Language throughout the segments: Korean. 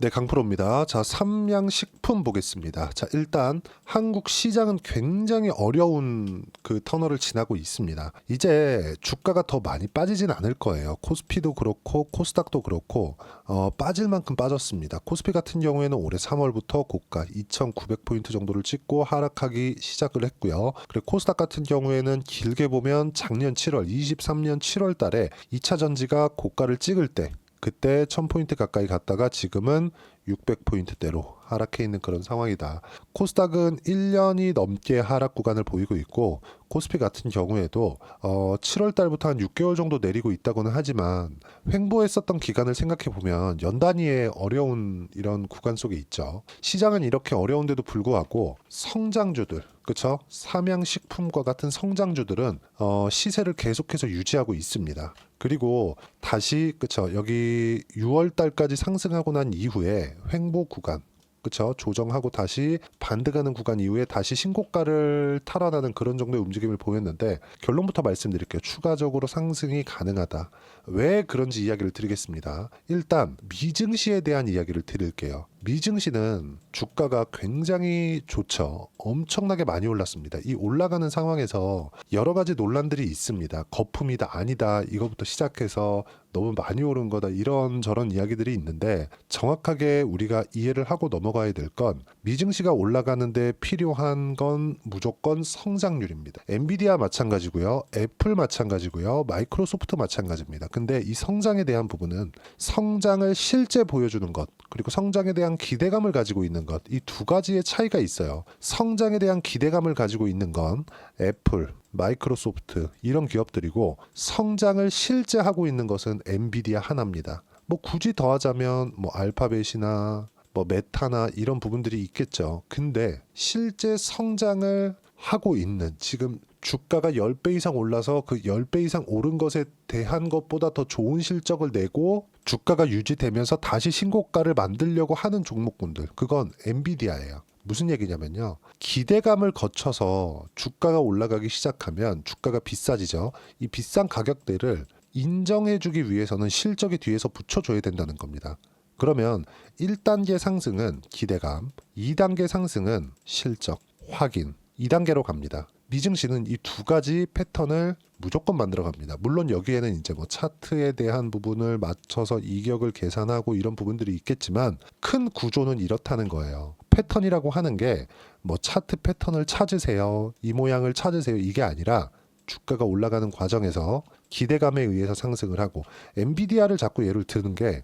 네, 강프로입니다. 자, 삼양식품 보겠습니다. 자, 일단 한국 시장은 굉장히 어려운 그 터널을 지나고 있습니다. 이제 주가가 더 많이 빠지진 않을 거예요. 코스피도 그렇고 코스닥도 그렇고 빠질 만큼 빠졌습니다. 코스피 같은 경우에는 올해 3월부터 고가 2,900포인트 정도를 찍고 하락하기 시작을 했고요. 그리고 코스닥 같은 경우에는 길게 보면 작년 7월, 23년 7월 달에 2차 전지가 고가를 찍을 때 그때 1000포인트 가까이 갔다가 지금은 600포인트대로 하락해 있는 그런 상황이다. 코스닥은 1년이 넘게 하락 구간을 보이고 있고 코스피 같은 경우에도 7월 달부터 한 6개월 정도 내리고 있다고는 하지만 횡보했었던 기간을 생각해 보면 연 단위의 어려운 이런 구간 속에 있죠. 시장은 이렇게 어려운데도 불구하고 성장주들, 그렇죠? 삼양식품과 같은 성장주들은 시세를 계속해서 유지하고 있습니다. 그리고 다시 그쵸, 여기 6월 달까지 상승하고 난 이후에 횡보 구간, 그쵸, 조정하고 다시 반등하는 구간 이후에 다시 신고가를 탈환하는 그런 정도의 움직임을 보였는데 결론부터 말씀드릴게요. 추가적으로 상승이 가능하다. 왜 그런지 이야기를 드리겠습니다. 일단 미증시에 대한 이야기를 드릴게요. 미증시는 주가가 굉장히 좋죠. 엄청나게 많이 올랐습니다. 이 올라가는 상황에서 여러 가지 논란들이 있습니다. 거품이다, 아니다, 이거부터 시작해서 너무 많이 오른 거다, 이런 저런 이야기들이 있는데 정확하게 우리가 이해를 하고 넘어가야 될 건 미증시가 올라가는데 필요한 건 무조건 성장률입니다. 엔비디아 마찬가지고요. 애플 마찬가지고요. 마이크로소프트 마찬가지입니다. 근데 이 성장에 대한 부분은 성장을 실제 보여주는 것, 그리고 성장에 대한 기대감을 가지고 있는 것, 이 두 가지의 차이가 있어요. 성장에 대한 기대감을 가지고 있는 건 애플, 마이크로소프트 이런 기업들이고 성장을 실제 하고 있는 것은 엔비디아 하나입니다. 뭐 굳이 더하자면 뭐 알파벳이나 뭐 메타나 이런 부분들이 있겠죠. 근데 실제 성장을 하고 있는, 지금 주가가 10배 이상 올라서 그 10배 이상 오른 것에 대한 것보다 더 좋은 실적을 내고 주가가 유지되면서 다시 신고가를 만들려고 하는 종목군들, 그건 엔비디아예요. 무슨 얘기냐면요. 기대감을 거쳐서 주가가 올라가기 시작하면 주가가 비싸지죠. 이 비싼 가격대를 인정해주기 위해서는 실적이 뒤에서 붙여줘야 된다는 겁니다. 그러면 1단계 상승은 기대감, 2단계 상승은 실적, 확인, 2단계로 갑니다. 미증시는 이 두 가지 패턴을 무조건 만들어 갑니다. 물론 여기에는 이제 뭐 차트에 대한 부분을 맞춰서 이격을 계산하고 이런 부분들이 있겠지만 큰 구조는 이렇다는 거예요. 패턴이라고 하는 게 뭐 차트 패턴을 찾으세요, 이 모양을 찾으세요, 이게 아니라 주가가 올라가는 과정에서 기대감에 의해서 상승을 하고, 엔비디아를 자꾸 예를 드는 게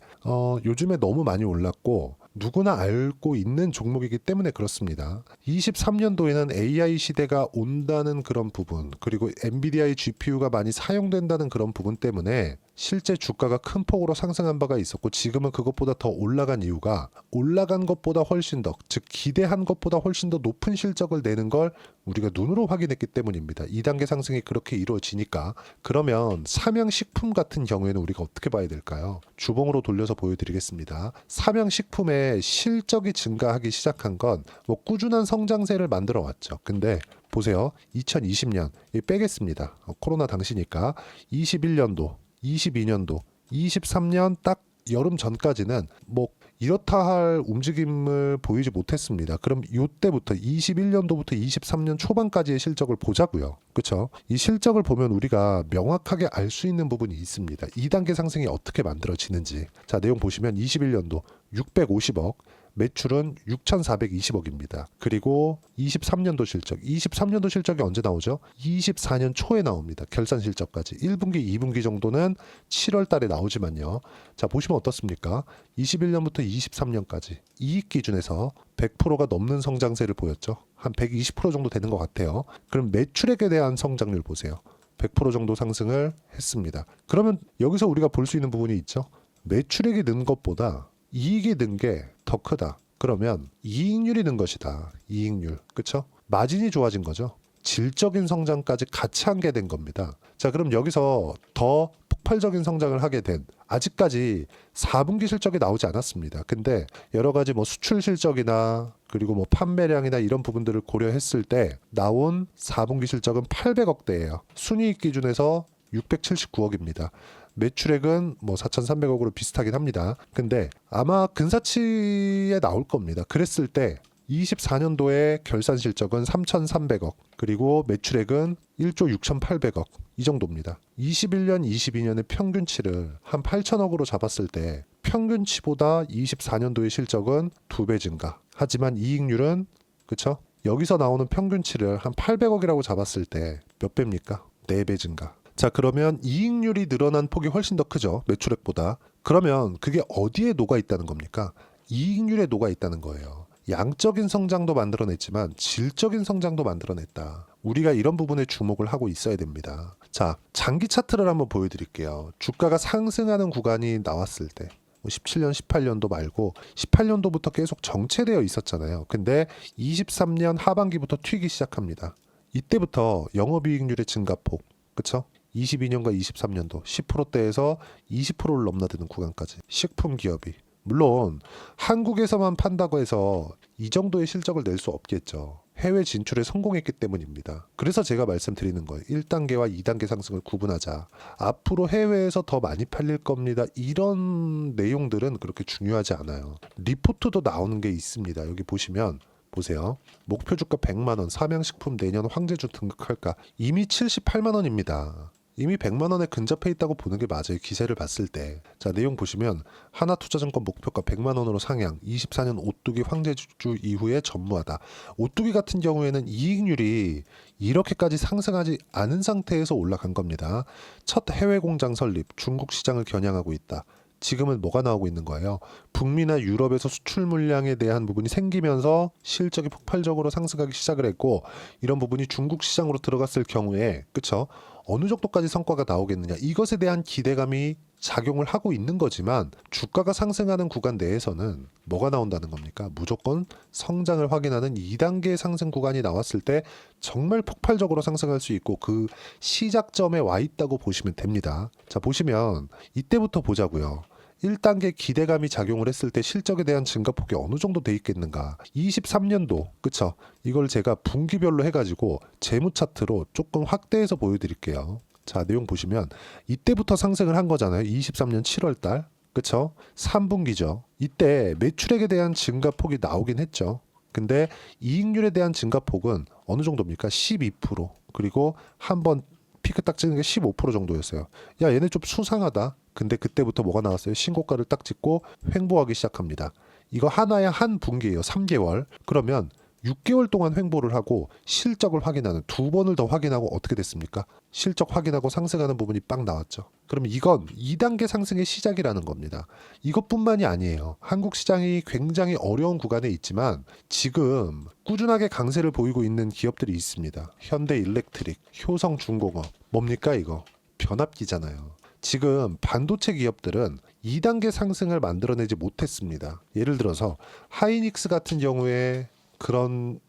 요즘에 너무 많이 올랐고 누구나 알고 있는 종목이기 때문에 그렇습니다. 23년도에는 AI 시대가 온다는 그런 부분, 그리고 엔비디아의 GPU가 많이 사용된다는 그런 부분 때문에 실제 주가가 큰 폭으로 상승한 바가 있었고 지금은 그것보다 더 올라간 이유가 올라간 것보다 훨씬 더, 즉 기대한 것보다 훨씬 더 높은 실적을 내는 걸 우리가 눈으로 확인했기 때문입니다. 2단계 상승이 그렇게 이루어지니까. 그러면 삼양식품 같은 경우에는 우리가 어떻게 봐야 될까요? 주봉으로 돌려서 보여드리겠습니다. 삼양식품의 실적이 증가하기 시작한 건 뭐 꾸준한 성장세를 만들어 왔죠. 근데 보세요. 2020년 빼겠습니다. 코로나 당시니까 21년도, 22년도, 23년 딱 여름 전까지는 뭐 이렇다 할 움직임을 보이지 못했습니다. 그럼 이때부터 21년도부터 23년 초반까지의 실적을 보자고요. 그렇죠? 이 실적을 보면 우리가 명확하게 알 수 있는 부분이 있습니다. 2단계 상승이 어떻게 만들어지는지. 자, 내용 보시면 21년도 650억, 매출은 6,420억입니다. 그리고 23년도 실적, 23년도 실적이 언제 나오죠? 24년 초에 나옵니다. 결산 실적까지. 1분기, 2분기 정도는 7월 달에 나오지만요. 자, 보시면 어떻습니까? 21년부터 23년까지 이익 기준에서 100%가 넘는 성장세를 보였죠. 한 120% 정도 되는 것 같아요. 그럼 매출액에 대한 성장률 보세요. 100% 정도 상승을 했습니다. 그러면 여기서 우리가 볼 수 있는 부분이 있죠. 매출액이 는 것보다 이익이 는 게 더 크다. 그러면 이익률이 는 것이다. 이익률. 그렇죠? 마진이 좋아진 거죠. 질적인 성장까지 같이 한 게 된 겁니다. 자, 그럼 여기서 더 폭발적인 성장을 하게 된, 아직까지 4분기 실적이 나오지 않았습니다. 근데 여러 가지 뭐 수출 실적이나 그리고 뭐 판매량이나 이런 부분들을 고려했을 때 나온 4분기 실적은 800억대예요. 순이익 기준에서 679억입니다. 매출액은 뭐 4,300억으로 비슷하긴 합니다. 근데 아마 근사치에 나올 겁니다. 그랬을 때 24년도에 결산 실적은 3,300억, 그리고 매출액은 1조 6,800억 이 정도입니다. 21년, 22년의 평균치를 한 8천억으로 잡았을 때 평균치보다 24년도의 실적은 2배 증가. 하지만 이익률은 그쵸? 여기서 나오는 평균치를 한 800억이라고 잡았을 때 몇 배입니까? 4배 증가. 자, 그러면 이익률이 늘어난 폭이 훨씬 더 크죠. 매출액보다. 그러면 그게 어디에 녹아 있다는 겁니까? 이익률에 녹아 있다는 거예요. 양적인 성장도 만들어냈지만 질적인 성장도 만들어냈다. 우리가 이런 부분에 주목을 하고 있어야 됩니다. 자, 장기 차트를 한번 보여드릴게요. 주가가 상승하는 구간이 나왔을 때 17년, 18년도 말고 18년도부터 계속 정체되어 있었잖아요. 근데 23년 하반기부터 튀기 시작합니다. 이때부터 영업이익률의 증가폭, 그쵸? 22년과 23년도 10%대에서 20%를 넘나드는 구간까지. 식품 기업이. 물론 한국에서만 판다고 해서 이 정도의 실적을 낼 수 없겠죠. 해외 진출에 성공했기 때문입니다. 그래서 제가 말씀드리는 거예요. 1단계와 2단계 상승을 구분하자. 앞으로 해외에서 더 많이 팔릴 겁니다. 이런 내용들은 그렇게 중요하지 않아요. 리포트도 나오는 게 있습니다. 여기 보시면 보세요. 목표 주가 100만 원, 삼양식품 내년 황제주 등극할까? 이미 78만 원입니다. 이미 100만 원에 근접해 있다고 보는 게 맞아요. 기세를 봤을 때. 자, 내용 보시면 하나투자증권 목표가 100만 원으로 상향, 24년 오뚜기 황제주 이후에 전무하다. 오뚜기 같은 경우에는 이익률이 이렇게까지 상승하지 않은 상태에서 올라간 겁니다. 첫 해외 공장 설립, 중국 시장을 겨냥하고 있다. 지금은 뭐가 나오고 있는 거예요? 북미나 유럽에서 수출 물량에 대한 부분이 생기면서 실적이 폭발적으로 상승하기 시작을 했고, 이런 부분이 중국 시장으로 들어갔을 경우에 그쵸? 어느 정도까지 성과가 나오겠느냐, 이것에 대한 기대감이 작용을 하고 있는 거지만 주가가 상승하는 구간 내에서는 뭐가 나온다는 겁니까? 무조건 성장을 확인하는 2단계 상승 구간이 나왔을 때 정말 폭발적으로 상승할 수 있고 그 시작점에 와 있다고 보시면 됩니다. 자, 보시면 이때부터 보자고요. 1단계 기대감이 작용을 했을 때 실적에 대한 증가폭이 어느 정도 돼 있겠는가. 23년도 그쵸? 이걸 제가 분기별로 해가지고 재무 차트로 조금 확대해서 보여드릴게요. 자, 내용 보시면 이때부터 상승을 한 거잖아요. 23년 7월달 그쵸? 3분기죠. 이때 매출액에 대한 증가폭이 나오긴 했죠. 근데 이익률에 대한 증가폭은 어느 정도입니까? 12%. 그리고 한번 피크 딱 찍는 게 15% 정도였어요. 야, 얘네 좀 수상하다. 근데 그때부터 뭐가 나왔어요? 신고가를 딱 찍고 횡보하기 시작합니다. 이거 하나의 한 분기예요. 3개월. 그러면 6개월 동안 횡보를 하고 실적을 확인하는, 2번을 더 확인하고 어떻게 됐습니까? 실적 확인하고 상승하는 부분이 빵 나왔죠. 그럼 이건 2단계 상승의 시작이라는 겁니다. 이것뿐만이 아니에요. 한국 시장이 굉장히 어려운 구간에 있지만 지금 꾸준하게 강세를 보이고 있는 기업들이 있습니다. 현대일렉트릭, 효성중공업. 뭡니까 이거? 변압기잖아요. 지금 반도체 기업들은 2단계 상승을 만들어내지 못했습니다. 예를 들어서 하이닉스 같은 경우에 그런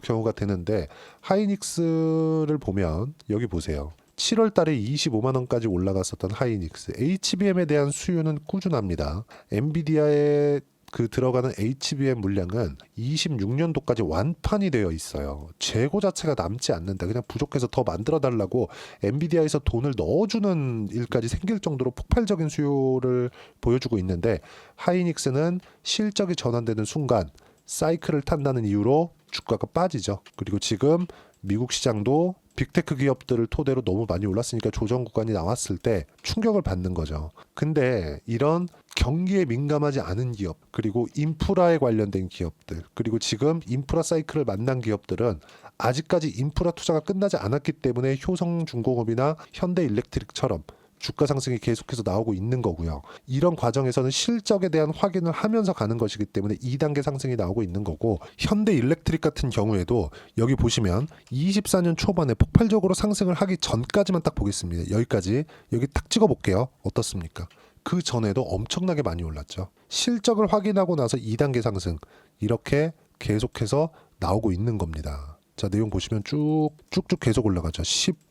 경우가 되는데, 하이닉스를 보면 여기 보세요. 7월 달에 25만 원까지 올라갔었던 하이닉스. HBM에 대한 수요는 꾸준합니다. 엔비디아에 그 들어가는 HBM 물량은 26년도까지 완판이 되어 있어요. 재고 자체가 남지 않는다. 그냥 부족해서 더 만들어 달라고 엔비디아에서 돈을 넣어주는 일까지 생길 정도로 폭발적인 수요를 보여주고 있는데, 하이닉스는 실적이 전환되는 순간 사이클을 탄다는 이유로 주가가 빠지죠. 그리고 지금 미국 시장도 빅테크 기업들을 토대로 너무 많이 올랐으니까 조정 구간이 나왔을 때 충격을 받는 거죠. 근데 이런 경기에 민감하지 않은 기업, 그리고 인프라에 관련된 기업들, 그리고 지금 인프라 사이클을 만난 기업들은 아직까지 인프라 투자가 끝나지 않았기 때문에 효성중공업이나 현대일렉트릭처럼 주가 상승이 계속해서 나오고 있는 거고요. 이런 과정에서는 실적에 대한 확인을 하면서 가는 것이기 때문에 2단계 상승이 나오고 있는 거고, 현대일렉트릭 같은 경우에도 여기 보시면 24년 초반에 폭발적으로 상승을 하기 전까지만 딱 보겠습니다. 여기까지, 여기 딱 찍어 볼게요. 어떻습니까? 그 전에도 엄청나게 많이 올랐죠. 실적을 확인하고 나서 2단계 상승, 이렇게 계속해서 나오고 있는 겁니다. 자, 내용 보시면 쭉쭉 계속 올라가죠.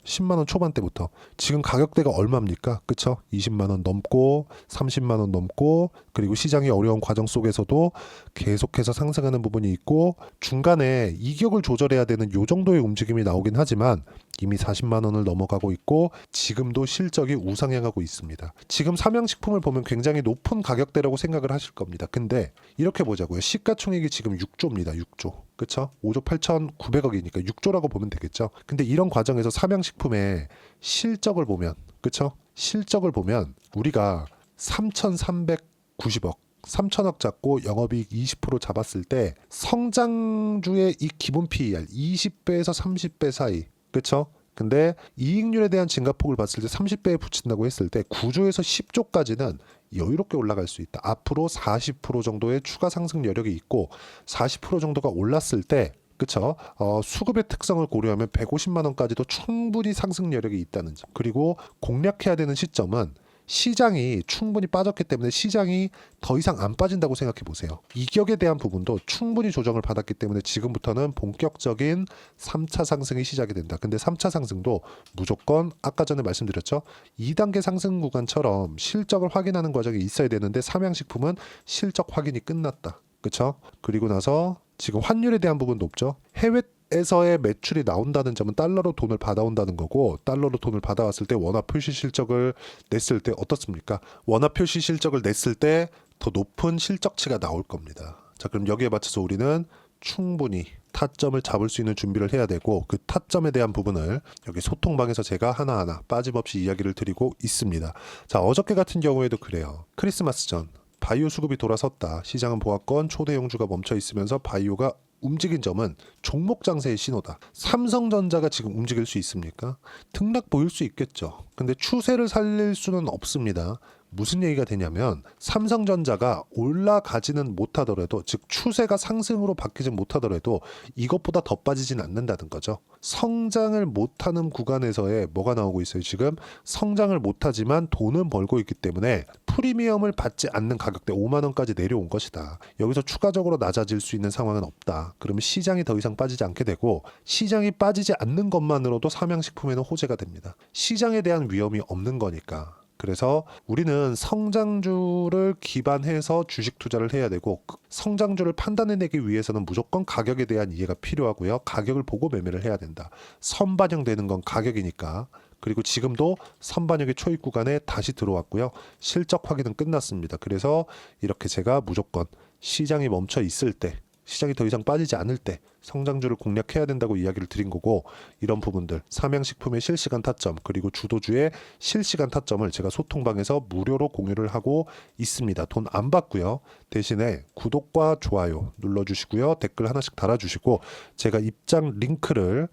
10만 원 초반대부터. 지금 가격대가 얼마입니까? 그쵸? 20만 원 넘고 30만 원 넘고, 그리고 시장이 어려운 과정 속에서도 계속해서 상승하는 부분이 있고, 중간에 이격을 조절해야 되는 요 정도의 움직임이 나오긴 하지만 이미 40만 원을 넘어가고 있고 지금도 실적이 우상향하고 있습니다. 지금 삼양식품을 보면 굉장히 높은 가격대라고 생각을 하실 겁니다. 근데 이렇게 보자고요. 시가총액이 지금 6조입니다. 6조. 그쵸? 5조 8,900억이니까 6조라고 보면 되겠죠. 근데 이런 과정에서 삼양식품의 실적을 보면, 그쵸? 실적을 보면 우리가 3,390억 3천억 잡고 영업이익 20% 잡았을 때 성장주의 이 기본 PER 20배에서 30배 사이, 그쵸? 근데 이익률에 대한 증가폭을 봤을 때 30배에 붙인다고 했을 때 9조에서 10조까지는 여유롭게 올라갈 수 있다. 앞으로 40% 정도의 추가 상승 여력이 있고 40% 정도가 올랐을 때, 그쵸? 수급의 특성을 고려하면 150만 원까지도 충분히 상승 여력이 있다는 점. 그리고 공략해야 되는 시점은 시장이 충분히 빠졌기 때문에 시장이 더 이상 안 빠진다고 생각해 보세요. 이격에 대한 부분도 충분히 조정을 받았기 때문에 지금부터는 본격적인 3차 상승이 시작이 된다. 근데 3차 상승도 무조건 아까 전에 말씀드렸죠. 2단계 상승 구간처럼 실적을 확인하는 과정이 있어야 되는데 삼양식품은 실적 확인이 끝났다. 그쵸? 그리고 나서 지금 환율에 대한 부분도 없죠. 해외에서의 매출이 나온다는 점은 달러로 돈을 받아온다는 거고, 달러로 돈을 받아왔을 때 원화 표시 실적을 냈을 때 어떻습니까? 원화 표시 실적을 냈을 때 더 높은 실적치가 나올 겁니다. 자, 그럼 여기에 맞춰서 우리는 충분히 타점을 잡을 수 있는 준비를 해야 되고, 그 타점에 대한 부분을 여기 소통방에서 제가 하나하나 빠짐없이 이야기를 드리고 있습니다. 자, 어저께 같은 경우에도 그래요. 크리스마스 전 바이오 수급이 돌아섰다. 시장은 보합권 초대 용주가 멈춰 있으면서 바이오가 움직인 점은 종목 장세의 신호다. 삼성전자가 지금 움직일 수 있습니까? 등락 보일 수 있겠죠. 근데 추세를 살릴 수는 없습니다. 무슨 얘기가 되냐면 삼성전자가 올라가지는 못하더라도, 즉 추세가 상승으로 바뀌지 못하더라도 이것보다 더 빠지진 않는다는 거죠. 성장을 못하는 구간에서의 뭐가 나오고 있어요. 지금 성장을 못하지만 돈은 벌고 있기 때문에 프리미엄을 받지 않는 가격대 5만 원까지 내려온 것이다. 여기서 추가적으로 낮아질 수 있는 상황은 없다. 그러면 시장이 더 이상 빠지지 않게 되고, 시장이 빠지지 않는 것만으로도 삼양식품에는 호재가 됩니다. 시장에 대한 위험이 없는 거니까. 그래서 우리는 성장주를 기반해서 주식 투자를 해야 되고, 성장주를 판단해내기 위해서는 무조건 가격에 대한 이해가 필요하고요. 가격을 보고 매매를 해야 된다. 선반영되는 건 가격이니까. 그리고 지금도 선반영의 초입 구간에 다시 들어왔고요. 실적 확인은 끝났습니다. 그래서 이렇게 제가 무조건 시장이 멈춰 있을 때, 시장이 더 이상 빠지지 않을 때 성장주를 공략해야 된다고 이야기를 드린 거고, 이런 부분들 삼양식품의 실시간 타점 그리고 주도주의 실시간 타점을 제가 소통방에서 무료로 공유를 하고 있습니다. 돈 안 받고요. 대신에 구독과 좋아요 눌러주시고요. 댓글 하나씩 달아주시고 제가 입장 링크를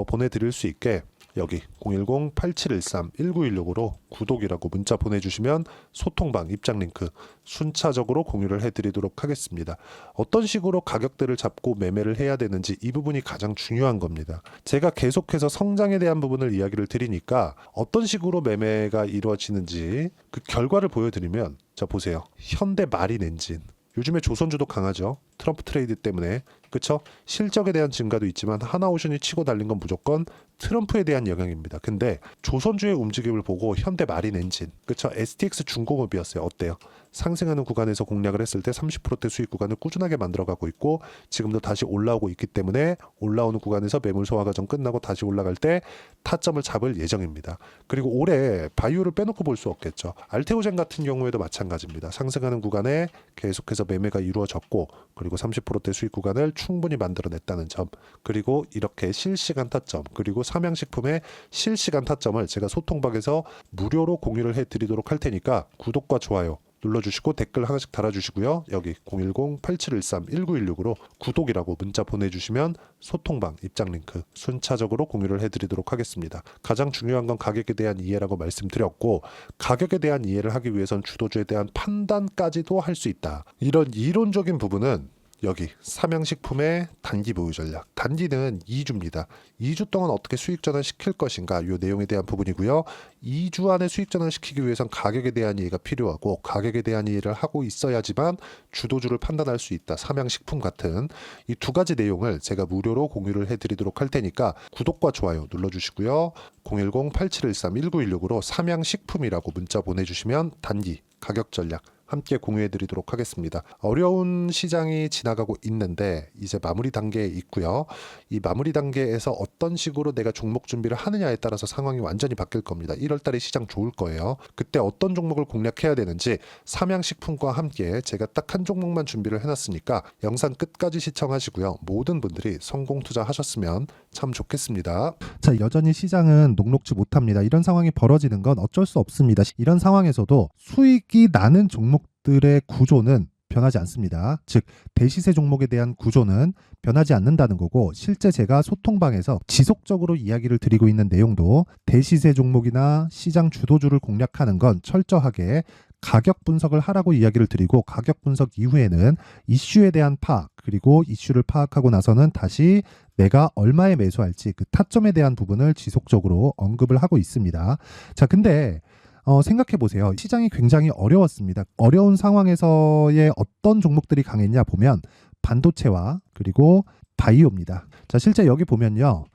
보내드릴 수 있게 여기 010-8713-1916으로 구독이라고 문자 보내주시면 소통방 입장 링크 순차적으로 공유를 해드리도록 하겠습니다. 어떤 식으로 가격대를 잡고 매매를 해야 되는지 이 부분이 가장 중요한 겁니다. 제가 계속해서 성장에 대한 부분을 이야기를 드리니까 어떤 식으로 매매가 이루어지는지 그 결과를 보여드리면, 자 보세요. 현대 마린 엔진, 요즘에 조선주도 강하죠. 트럼프 트레이드 때문에. 그쵸? 실적에 대한 증가도 있지만 하나오션이 치고 달린 건 무조건 트럼프에 대한 영향입니다. 근데 조선주의 움직임을 보고 현대 마린 엔진, 그쵸? STX 중공업이었어요. 어때요? 상승하는 구간에서 공략을 했을 때 30%대 수익 구간을 꾸준하게 만들어가고 있고, 지금도 다시 올라오고 있기 때문에 올라오는 구간에서 매물 소화 과정 끝나고 다시 올라갈 때 타점을 잡을 예정입니다. 그리고 올해 바이오를 빼놓고 볼 수 없겠죠. 알테오젠 같은 경우에도 마찬가지입니다. 상승하는 구간에 계속해서 매매가 이루어졌고, 그리고 30%대 수익 구간을 충분히 만들어냈다는 점, 그리고 이렇게 실시간 타점, 그리고 삼양식품의 실시간 타점을 제가 소통방에서 무료로 공유를 해드리도록 할 테니까 구독과 좋아요 눌러주시고 댓글 하나씩 달아주시고요. 여기 010-8713-1916으로 구독이라고 문자 보내주시면 소통방 입장 링크 순차적으로 공유를 해드리도록 하겠습니다. 가장 중요한 건 가격에 대한 이해라고 말씀드렸고, 가격에 대한 이해를 하기 위해선 주도주에 대한 판단까지도 할 수 있다. 이런 이론적인 부분은 여기 삼양식품의 단기 보유 전략. 단기는 2주입니다. 2주 동안 어떻게 수익 전환시킬 것인가 이 내용에 대한 부분이고요. 2주 안에 수익 전환시키기 위해선 가격에 대한 이해가 필요하고 가격에 대한 이해를 하고 있어야지만 주도주를 판단할 수 있다. 삼양식품 같은 이 두 가지 내용을 제가 무료로 공유를 해드리도록 할 테니까 구독과 좋아요 눌러주시고요. 010-8713-1916으로 삼양식품이라고 문자 보내주시면 단기 가격 전략 함께 공유해드리도록 하겠습니다. 어려운 시장이 지나가고 있는데 이제 마무리 단계에 있고요. 이 마무리 단계에서 어떤 식으로 내가 종목 준비를 하느냐에 따라서 상황이 완전히 바뀔 겁니다. 1월달에 시장 좋을 거예요. 그때 어떤 종목을 공략해야 되는지 삼양식품과 함께 제가 딱 한 종목만 준비를 해놨으니까 영상 끝까지 시청하시고요. 모든 분들이 성공 투자하셨으면 참 좋겠습니다. 자, 여전히 시장은 녹록지 못합니다. 이런 상황이 벌어지는 건 어쩔 수 없습니다. 이런 상황에서도 수익이 나는 종목들의 구조는 변하지 않습니다. 즉 대시세 종목에 대한 구조는 변하지 않는다는 거고, 실제 제가 소통방에서 지속적으로 이야기를 드리고 있는 내용도 대시세 종목이나 시장 주도주를 공략하는 건 철저하게 가격 분석을 하라고 이야기를 드리고, 가격 분석 이후에는 이슈에 대한 파악, 그리고 이슈를 파악하고 나서는 다시 내가 얼마에 매수할지 그 타점에 대한 부분을 지속적으로 언급을 하고 있습니다. 자, 근데 생각해 보세요. 시장이 굉장히 어려웠습니다. 어려운 상황에서의 어떤 종목들이 강했냐 보면 반도체와 그리고 바이오입니다. 자, 실제 여기 보면요.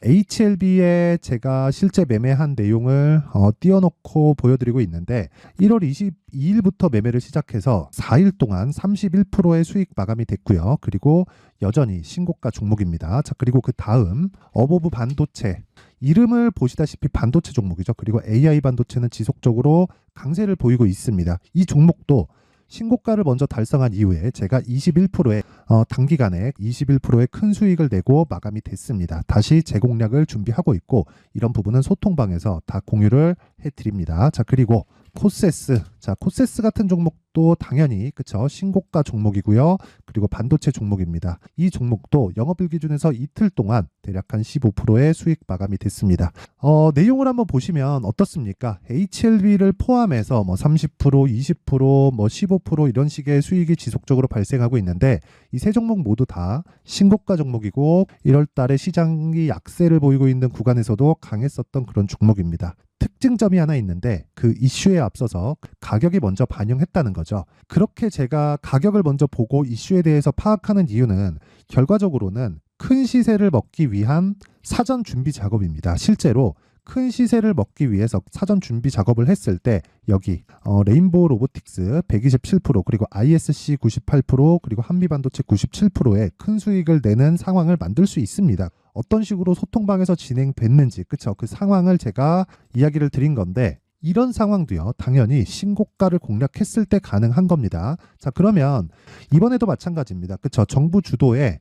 HLB에 제가 실제 매매한 내용을 띄워놓고 보여드리고 있는데 1월 22일부터 매매를 시작해서 4일 동안 31%의 수익 마감이 됐고요. 그리고 여전히 신고가 종목입니다. 자, 그리고 그 다음 어보브 반도체, 이름을 보시다시피 반도체 종목이죠. 그리고 AI 반도체는 지속적으로 강세를 보이고 있습니다. 이 종목도 신고가를 먼저 달성한 이후에 제가 21%의 단기간에 21%의 큰 수익을 내고 마감이 됐습니다. 다시 재공략을 준비하고 있고, 이런 부분은 소통방에서 다 공유를 해드립니다. 자, 그리고 코세스. 자, 코세스 같은 종목도 당연히 그쵸, 신고가 종목이고요. 그리고 반도체 종목입니다. 이 종목도 영업일 기준에서 이틀 동안 대략 한 15%의 수익 마감이 됐습니다. 내용을 한번 보시면 어떻습니까? HLB를 포함해서 뭐 30%, 20%, 뭐 15% 이런 식의 수익이 지속적으로 발생하고 있는데, 이 세 종목 모두 다 신고가 종목이고 1월 달에 시장이 약세를 보이고 있는 구간에서도 강했었던 그런 종목입니다. 특징점이 하나 있는데 그 이슈에 앞서서 가격이 먼저 반영했다는 거죠. 그렇게 제가 가격을 먼저 보고 이슈에 대해서 파악하는 이유는 결과적으로는 큰 시세를 먹기 위한 사전 준비 작업입니다. 실제로 큰 시세를 먹기 위해서 사전 준비 작업을 했을 때 여기 레인보우 로보틱스 127%, 그리고 ISC 98%, 그리고 한미반도체 97%의 큰 수익을 내는 상황을 만들 수 있습니다. 어떤 식으로 소통방에서 진행됐는지, 그쵸? 그 상황을 제가 이야기를 드린 건데, 이런 상황도요, 당연히 신고가를 공략했을 때 가능한 겁니다. 자, 그러면 이번에도 마찬가지입니다. 그쵸? 정부 주도의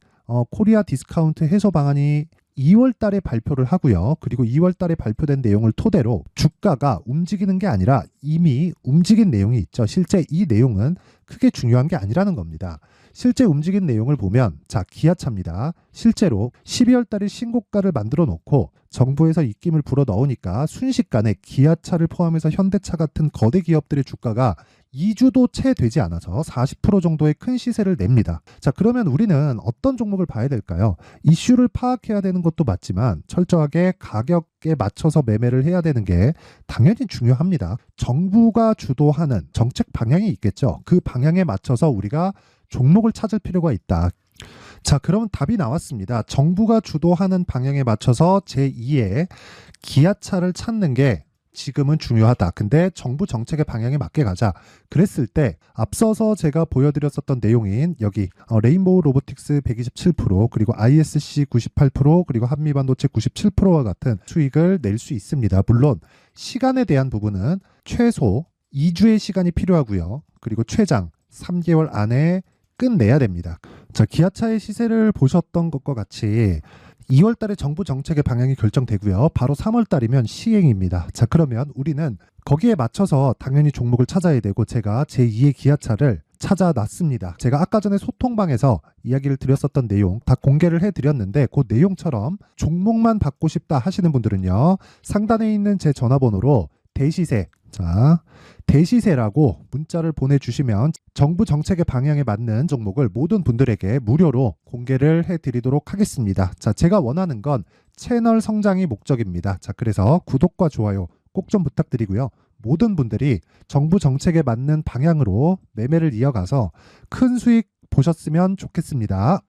코리아 디스카운트 해소 방안이 2월 달에 발표를 하고요. 그리고 2월 달에 발표된 내용을 토대로 주가가 움직이는 게 아니라 이미 움직인 내용이 있죠. 실제 이 내용은 크게 중요한 게 아니라는 겁니다. 실제 움직인 내용을 보면, 자, 기아차입니다. 실제로 12월 달에 신고가를 만들어 놓고 정부에서 입김을 불어 넣으니까 순식간에 기아차를 포함해서 현대차 같은 거대 기업들의 주가가 2주도 채 되지 않아서 40% 정도의 큰 시세를 냅니다. 자, 그러면 우리는 어떤 종목을 봐야 될까요? 이슈를 파악해야 되는 것도 맞지만 철저하게 가격에 맞춰서 매매를 해야 되는 게 당연히 중요합니다. 정부가 주도하는 정책 방향이 있겠죠. 그 방향에 맞춰서 우리가 종목을 찾을 필요가 있다. 자, 그럼 답이 나왔습니다. 정부가 주도하는 방향에 맞춰서 제2의 기아차를 찾는 게 지금은 중요하다. 근데 정부 정책의 방향에 맞게 가자. 그랬을 때 앞서서 제가 보여드렸었던 내용인 여기 레인보우 로보틱스 127%, 그리고 ISC 98%, 그리고 한미반도체 97%와 같은 수익을 낼 수 있습니다. 물론 시간에 대한 부분은 최소 2주의 시간이 필요하고요. 그리고 최장 3개월 안에 끝내야 됩니다. 자, 기아차의 시세를 보셨던 것과 같이 2월 달에 정부 정책의 방향이 결정되고요. 바로 3월 달이면 시행입니다. 자, 그러면 우리는 거기에 맞춰서 당연히 종목을 찾아야 되고, 제가 제2의 기아차를 찾아놨습니다. 제가 아까 전에 소통방에서 이야기를 드렸었던 내용 다 공개를 해드렸는데, 그 내용처럼 종목만 받고 싶다 하시는 분들은요, 상단에 있는 제 전화번호로 대시세 자, 대시세라고 문자를 보내주시면 정부 정책의 방향에 맞는 종목을 모든 분들에게 무료로 공개를 해드리도록 하겠습니다. 자, 제가 원하는 건 채널 성장이 목적입니다. 자, 그래서 구독과 좋아요 꼭 좀 부탁드리고요. 모든 분들이 정부 정책에 맞는 방향으로 매매를 이어가서 큰 수익 보셨으면 좋겠습니다.